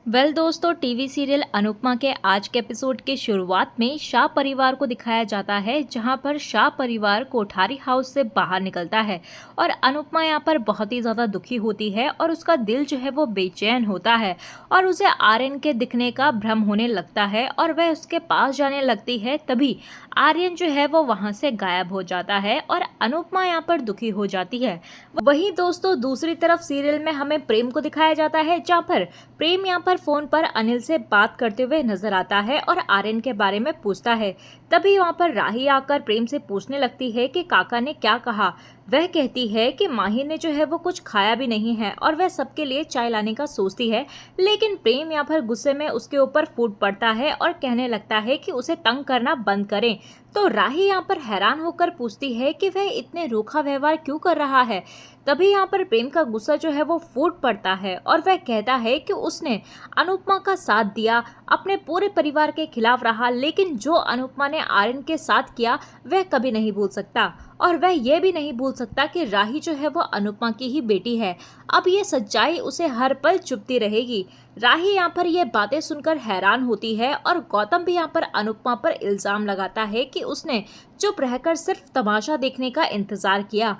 दोस्तों, TV serial Anupama के आज के एपिसोड के शुरुआत में शाह परिवार को दिखाया जाता है, जहां पर शाह परिवार कोठारी हाउस से बाहर निकलता है और अनुपमा यहां पर बहुत ही ज्यादा दुखी होती है और उसका दिल जो है वो बेचैन होता है और उसे आर्यन के दिखने का भ्रम होने लगता है और वह उसके पास जाने लगती है। तभी आर्यन जो है वो वहां से गायब हो जाता है और अनुपमा यहाँ पर दुखी हो जाती है। वहीं दोस्तों, दूसरी तरफ सीरियल में हमें प्रेम को दिखाया जाता है, जहाँ पर प्रेम यहाँ पर फोन पर अनिल से बात करते हुए नजर आता है और आर्यन के बारे में पूछता है। तभी वहाँ पर राही आकर प्रेम से पूछने लगती है कि काका ने क्या कहा। वह कहती है कि माही ने जो है वो कुछ खाया भी नहीं है और वह सबके लिए चाय लाने का सोचती है, लेकिन प्रेम यहाँ पर गुस्से में उसके ऊपर फूट पड़ता है और कहने लगता है कि उसे तंग करना बंद करें। तो राही यहाँ पर हैरान होकर पूछती है कि वह इतने रूखा व्यवहार क्यों कर रहा है। तभी यहाँ पर प्रेम का गुस्सा जो है वो फूट पड़ता है और वह कहता है कि उसने अनुपमा का साथ दिया, अपने पूरे परिवार के खिलाफ रहा, लेकिन जो अनुपमा ने आर्यन के साथ किया वह कभी नहीं भूल सकता और वह यह भी नहीं भूल सकता कि राही जो है वो अनुपमा की ही बेटी है। अब ये सच्चाई उसे हर पल चुभती रहेगी। राही यहाँ पर ये बातें सुनकर हैरान होती है और गौतम भी यहाँ पर अनुपमा पर इल्जाम लगाता है कि उसने चुप रहकर सिर्फ तमाशा देखने का इंतजार किया।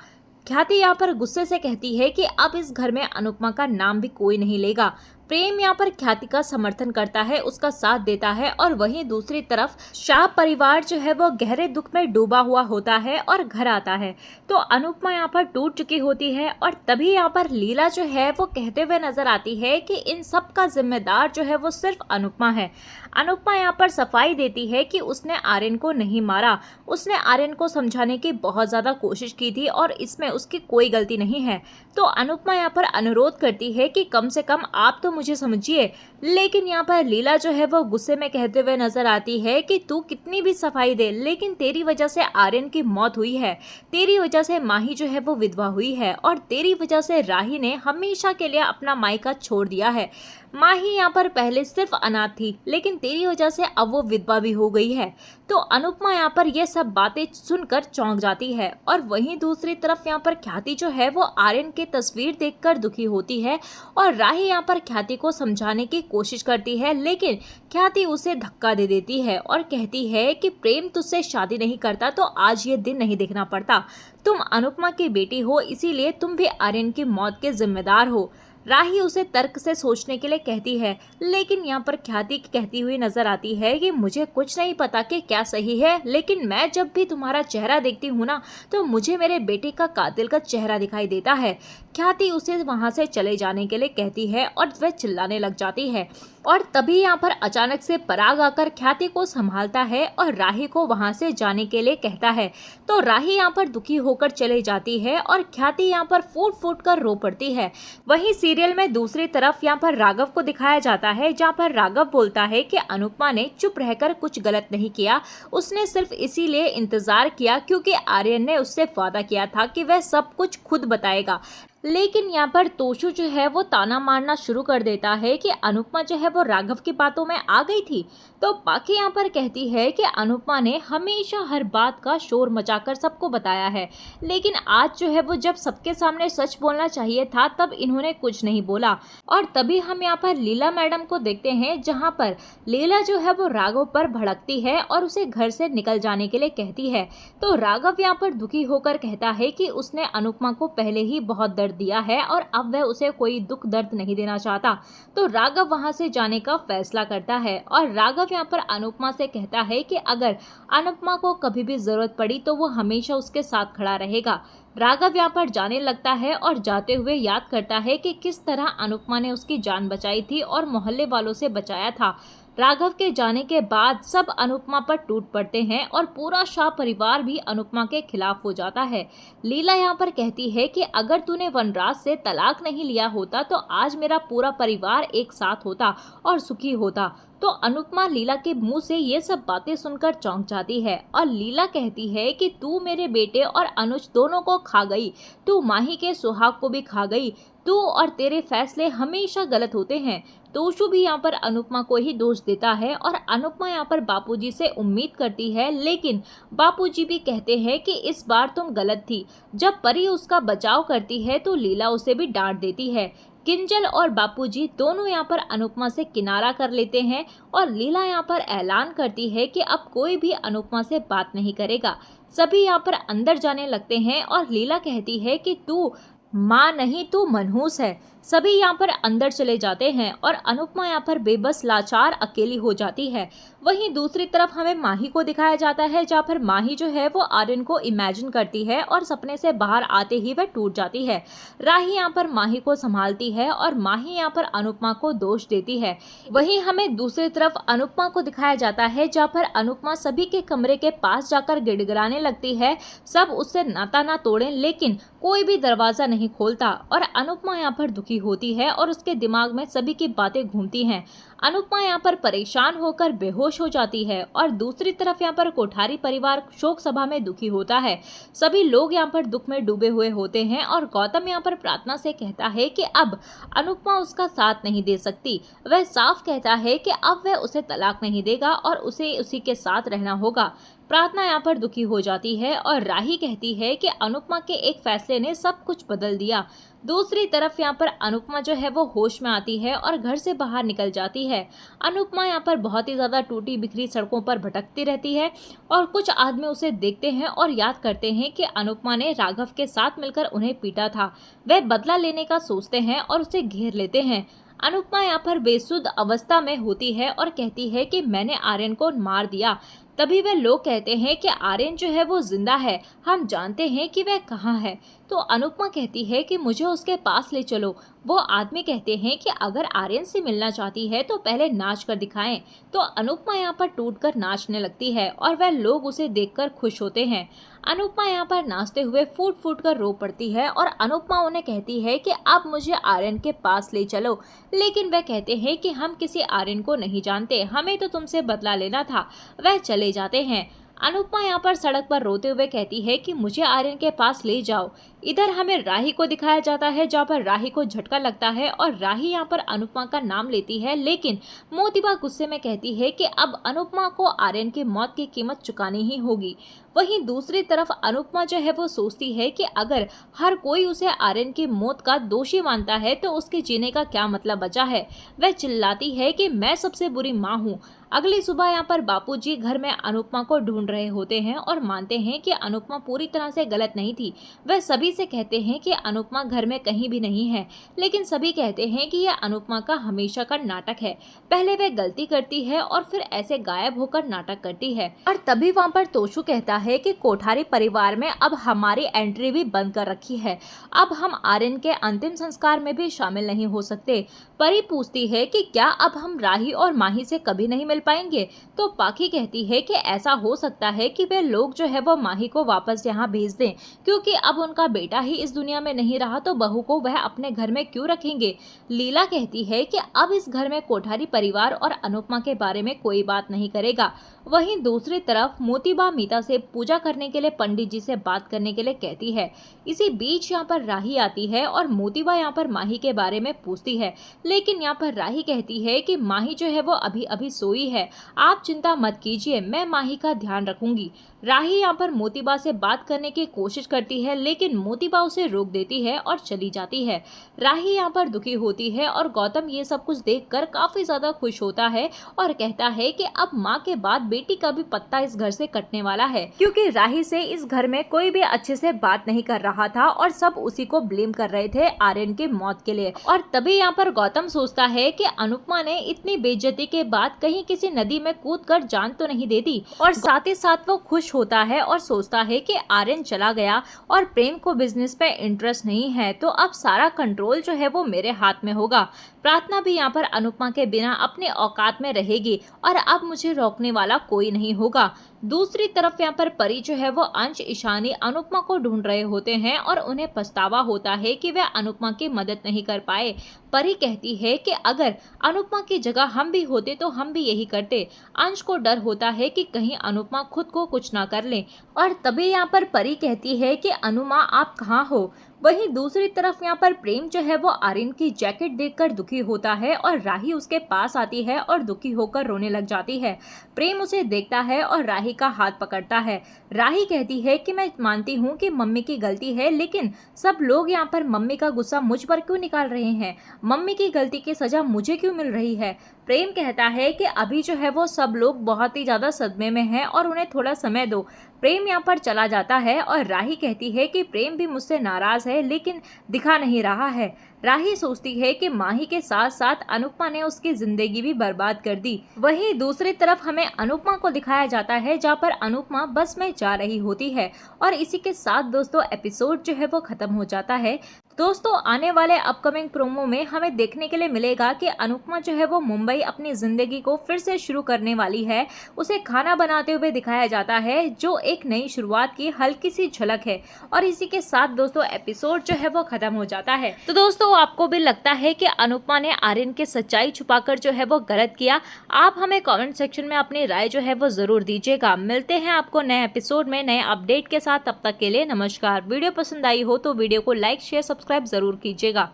ख्याति यहाँ पर गुस्से से कहती है कि अब इस घर में अनुपमा का नाम भी कोई नहीं लेगा। प्रेम यहाँ पर ख्याति का समर्थन करता है, उसका साथ देता है और वहीं दूसरी तरफ शाह परिवार जो है वो गहरे दुख में डूबा हुआ होता है और घर आता है तो अनुपमा यहाँ पर टूट चुकी होती है। और तभी यहाँ पर लीला जो है वो कहते हुए नजर आती है कि इन सब का जिम्मेदार जो है वो सिर्फ अनुपमा है। अनुपमा यहाँ पर सफाई देती है कि उसने आर्यन को नहीं मारा, उसने आर्यन को समझाने की बहुत ज्यादा कोशिश की थी और इसमें उसकी कोई गलती नहीं है। तो अनुपमा यहाँ पर अनुरोध करती है कि कम से कम आप तो मुझे समझिए, लेकिन यहाँ पर लीला जो है वो गुस्से में कहते हुए नजर आती है कि तू कितनी भी सफाई दे, लेकिन तेरी वजह से आर्यन की मौत हुई है, तेरी वजह से माही जो है वो विधवा हुई है और तेरी वजह से राही ने हमेशा के लिए अपना मायका छोड़ दिया है। माही यहाँ पर पहले सिर्फ अनाथ थी, लेकिन तेरी वजह से अब वो विधवा भी हो गई है। तो अनुपमा यहाँ पर ये सब बातें सुनकर चौंक जाती है और वहीं दूसरी तरफ यहाँ पर ख्याति जो है वो आर्यन की तस्वीर देखकर दुखी होती है और राही यहाँ पर ख्याति को समझाने की कोशिश करती है, लेकिन ख्याति उसे धक्का दे देती है और कहती है कि प्रेम तुझसे शादी नहीं करता तो आज ये दिन नहीं देखना पड़ता। तुम अनुपमा की बेटी हो, इसीलिए तुम भी आर्यन की मौत के जिम्मेदार हो। राही उसे तर्क से सोचने के लिए कहती है, लेकिन यहाँ पर ख्याति कहती हुई नजर आती है कि मुझे कुछ नहीं पता कि क्या सही है, लेकिन मैं जब भी तुम्हारा चेहरा देखती हूँ ना तो मुझे मेरे बेटे का कातिल का चेहरा दिखाई देता है। ख्याति उसे वहां से चले जाने के लिए कहती है और वह चिल्लाने लग जाती है और तभी यहाँ पर अचानक से पराग आकर ख्याति को संभालता है और राही को वहां से जाने के लिए कहता है। तो राही यहाँ पर दुखी होकर चले जाती है और ख्याति यहाँ पर फूट फूट कर रो पड़ती है। वहीं सीरियल में दूसरी तरफ यहाँ पर राघव को दिखाया जाता है, जहाँ पर राघव बोलता है कि अनुपमा ने चुप रहकर कुछ गलत नहीं किया, उसने सिर्फ इसीलिए इंतजार किया क्योंकि आर्यन ने उससे वादा किया था कि वह सब कुछ खुद बताएगा। लेकिन यहाँ पर तोशु जो है वो ताना मारना शुरू कर देता है कि अनुपमा जो है वो राघव की बातों में आ गई थी। तो बाकी यहाँ पर कहती है कि अनुपमा ने हमेशा हर बात का शोर मचाकर सबको बताया है, लेकिन आज जो है वो जब सबके सामने सच बोलना चाहिए था तब इन्होंने कुछ नहीं बोला। और तभी हम यहाँ पर लीला मैडम को देखते हैं, जहाँ पर लीला जो है वो राघव पर भड़कती है और उसे घर से निकल जाने के लिए कहती है। तो राघव यहाँ पर दुखी होकर कहता है कि उसने अनुपमा को पहले ही बहुत दर्द दिया है और अब वह उसे कोई दुख दर्द नहीं देना चाहता। तो राघव वहां से जाने का फैसला करता है और राघव यहाँ पर अनुपमा से कहता है कि अगर अनुपमा को कभी भी जरूरत पड़ी तो वो हमेशा उसके साथ खड़ा रहेगा। राघव यहाँ पर जाने लगता है और जाते हुए याद करता है कि किस तरह अनुपमा ने उसकी जान बचाई थी और मोहल्ले वालों से बचाया था। राघव के जाने के बाद सब अनुपमा पर टूट पड़ते हैं और पूरा शाह परिवार भी अनुपमा के खिलाफ हो जाता है। लीला यहाँ पर कहती है कि अगर तूने वनराज से तलाक नहीं लिया होता तो आज मेरा पूरा परिवार एक साथ होता और सुखी होता। तो अनुपमा लीला के मुंह से ये सब बातें सुनकर चौंक जाती है और लीला कहती है कि तू मेरे बेटे और अनुज दोनों को खा गई, तू माही के सुहाग को भी खा गई, तू और तेरे फैसले हमेशा गलत होते हैं। तोशु भी यहाँ पर अनुपमा को ही दोष देता है और अनुपमा यहाँ पर बापूजी से उम्मीद करती है, लेकिन बापूजी भी कहते हैं कि इस बार तुम गलत थी। जब परी उसका बचाव करती है तो लीला उसे भी डांट देती है। किंजल और बापूजी दोनों यहाँ पर अनुपमा से किनारा कर लेते हैं और लीला यहाँ पर ऐलान करती है कि अब कोई भी अनुपमा से बात नहीं करेगा। सभी यहाँ पर अंदर जाने लगते हैं और लीला कहती है कि तू माँ नहीं, तू मनहूस है। सभी यहाँ पर अंदर चले जाते हैं और अनुपमा यहाँ पर बेबस लाचार अकेली हो जाती है। वहीं दूसरी तरफ हमें माही को दिखाया जाता है, जहाँ पर माही जो है वो आर्यन को इमेजिन करती है और सपने से बाहर आते ही वह टूट जाती है। राही यहाँ पर माही को संभालती है और माही यहाँ पर अनुपमा को दोष देती है। वहीं हमें दूसरी तरफ अनुपमा को दिखाया जाता है, जहाँ पर अनुपमा सभी के कमरे के पास जाकर गिड़गिड़ाने लगती है। सब उससे नाता ना तोड़ें, लेकिन कोई भी दरवाजा नहीं खोलता और अनुपमा यहाँ पर दुखी होती है और उसके दिमाग में सभी की बातें घूमती हैं। अनुपमा यहाँ पर परेशान होकर बेहोश हो जाती है और दूसरी तरफ यहाँ पर कोठारी परिवार शोक सभा में दुखी होता है। सभी लोग यहाँ पर दुख में डूबे हुए होते हैं और गौतम यहाँ पर प्रार्थना से कहता है कि अब अनुपमा उसका साथ नहीं दे सकती। वह साफ कहता है कि अब वह उसे तलाक नहीं देगा और उसे उसी के साथ रहना होगा। प्रार्थना यहाँ पर दुखी हो जाती है और राही कहती है कि अनुपमा के एक फैसले ने सब कुछ बदल दिया। दूसरी तरफ यहाँ पर अनुपमा जो है वो होश में आती है और घर से बाहर निकल जाती है। अनुपमा यहाँ पर बहुत ही ज़्यादा टूटी बिखरी सड़कों पर भटकती रहती है और कुछ आदमी उसे देखते हैं और याद करते हैं कि अनुपमा ने राघव के साथ मिलकर उन्हें पीटा था। वह बदला लेने का सोचते हैं और उसे घेर लेते हैं। अनुपमा यहाँ पर बेसुध अवस्था में होती है और कहती है कि मैंने आर्यन को मार दिया। तभी वे लोग कहते हैं कि आर्यन जो है वो जिंदा है, हम जानते हैं कि वह कहाँ है। तो अनुपमा कहती है कि मुझे उसके पास ले चलो। वो आदमी कहते हैं कि अगर आर्यन से मिलना चाहती है तो पहले नाच कर दिखाएं। तो अनुपमा यहाँ पर टूटकर नाचने लगती है और वह लोग उसे देखकर खुश होते हैं। अनुपमा यहाँ पर नाचते हुए फूट फूट कर रो पड़ती है और अनुपमा उन्हें कहती है कि अब मुझे आर्यन के पास ले चलो, लेकिन वह कहते हैं कि हम किसी आर्यन को नहीं जानते, हमें तो तुमसे बदला लेना था। वह चले जाते हैं। अनुपमा यहाँ पर सड़क पर रोते हुए कहती है कि मुझे आर्यन के पास ले जाओ। इधर हमें राही को दिखाया जाता है, जहाँ पर राही को झटका लगता है और राही यहाँ पर अनुपमा का नाम लेती है, लेकिन मोतिबा गुस्से में कहती है कि अब अनुपमा को आर्यन की मौत की कीमत चुकानी ही होगी। वहीं दूसरी तरफ अनुपमा जो है वो सोचती है कि अगर हर कोई उसे आर्यन की मौत का दोषी मानता है तो उसके जीने का क्या मतलब बचा है। वह चिल्लाती है कि मैं सबसे बुरी माँ हूँ। अगली सुबह यहाँ पर बापूजी घर में अनुपमा को ढूंढ रहे होते हैं और मानते हैं कि अनुपमा पूरी तरह से गलत नहीं थी। वह सभी से कहते हैं कि अनुपमा घर में कहीं भी नहीं है, लेकिन सभी कहते हैं कि यह अनुपमा का हमेशा का नाटक है। पहले वह गलती करती है और फिर ऐसे गायब होकर नाटक करती है। और तभी वहाँ पर तोशु कहता है कि कोठारी परिवार में अब हमारी एंट्री भी बंद कर रखी है, अब हम आर्यन के अंतिम संस्कार में भी शामिल नहीं हो सकते। परी पूछती है कि क्या अब हम राही और माही से कभी नहीं मिल पाएंगे। तो पाखी कहती है कि ऐसा हो सकता है कि वे लोग जो है वो माही को वापस यहाँ भेज दें, क्योंकि अब उनका बेटा ही इस दुनिया में नहीं रहा तो बहू को वह अपने घर में क्यों रखेंगे। लीला कहती है कि अब इस घर में कोठारी परिवार और अनुपमा के बारे में कोई बात नहीं करेगा। वहीं दूसरी तरफ मोतीबा मीता से पूजा करने के लिए पंडित जी से बात करने के लिए कहती है। इसी बीच यहाँ पर राही आती है और मोतीबा यहाँ पर माही के बारे में पूछती है, लेकिन यहाँ पर राही कहती है कि माही जो है वो अभी अभी सोई है, आप चिंता मत कीजिए, मैं माही का ध्यान रखूंगी। राही यहाँ पर मोतीबा से बात करने की कोशिश करती है, लेकिन मोतीबा उसे रोक देती है और चली जाती है। राही यहाँ पर दुखी होती है और गौतम ये सब कुछ देखकर काफी ज्यादा खुश होता है और कहता है कि अब माँ के बाद बेटी का भी पत्ता इस घर से कटने वाला है, क्योंकि राही से इस घर में कोई भी अच्छे से बात नहीं कर रहा था और सब उसी को ब्लेम कर रहे थे आर्यन की मौत के लिए। और तभी यहाँ पर गौतम सोचता है कि अनुपमा ने इतनी बेइज्जती के बाद कहीं किसी नदी में कूदकर जान तो नहीं देती, और साथ ही साथ वो खुश होता है और सोचता है कि आर्यन चला गया और प्रेम को बिजनेस पे इंटरेस्ट नहीं है, तो अब सारा कंट्रोल जो है वो मेरे हाथ में होगा। प्रार्थना भी यहाँ पर अनुपमा के बिना अपने औकात में रहेगी और अब मुझे रोकने वाला कोई नहीं होगा। दूसरी तरफ यहाँ पर परी जो है वो अंश ईशानी अनुपमा को ढूंढ रहे होते हैं और उन्हें पछतावा होता है कि वे अनुपमा की मदद नहीं कर पाए। परी कहती है कि अगर अनुपमा की जगह हम भी होते तो हम भी यही करते। अंश को डर होता है कि कहीं अनुपमा खुद को कुछ ना कर ले। और तभी यहाँ पर परी कहती है कि अनुमा आप कहाँ हो। वहीं दूसरी तरफ यहाँ पर प्रेम जो है वो आर्यन की जैकेट देखकर दुखी होता है और राही उसके पास आती है और दुखी होकर रोने लग जाती है। प्रेम उसे देखता है और राही का हाथ पकड़ता है। राही कहती है कि मैं मानती हूँ कि मम्मी की गलती है, लेकिन सब लोग यहाँ पर मम्मी का गुस्सा मुझ पर क्यों निकाल रहे हैं? मम्मी की गलती की सजा मुझे क्यों मिल रही है? प्रेम कहता है कि अभी जो है वो सब लोग बहुत ही ज्यादा सदमे में हैं और उन्हें थोड़ा समय दो। प्रेम यहाँ पर चला जाता है और राही कहती है कि प्रेम भी मुझसे नाराज है, लेकिन दिखा नहीं रहा है। राही सोचती है कि माही के साथ साथ अनुपमा ने उसकी जिंदगी भी बर्बाद कर दी। वहीं दूसरी तरफ हमें अनुपमा को दिखाया जाता है, जहाँ पर अनुपमा बस में जा रही होती है और इसी के साथ दोस्तों एपिसोड जो है वो खत्म हो जाता है। दोस्तों आने वाले अपकमिंग प्रोमो में हमें देखने के लिए मिलेगा कि अनुपमा जो है वो मुंबई अपनी जिंदगी को फिर से शुरू करने वाली है। उसे खाना बनाते हुए दिखाया जाता है, जो एक नई शुरुआत की हल्की सी झलक है। और इसी के साथ दोस्तों एपिसोड जो है वो खत्म हो जाता है। तो दोस्तों आपको भी लगता है कि अनुपमा ने आर्यन की सच्चाई छुपाकर जो है वो गलत किया? आप हमें कमेंट सेक्शन में अपनी राय जो है वो जरूर दीजिएगा। मिलते हैं आपको नए एपिसोड में नए अपडेट के साथ। तब तक के लिए नमस्कार। वीडियो पसंद आई हो तो वीडियो को लाइक शेयर सब्सक्राइब जरूर कीजिएगा।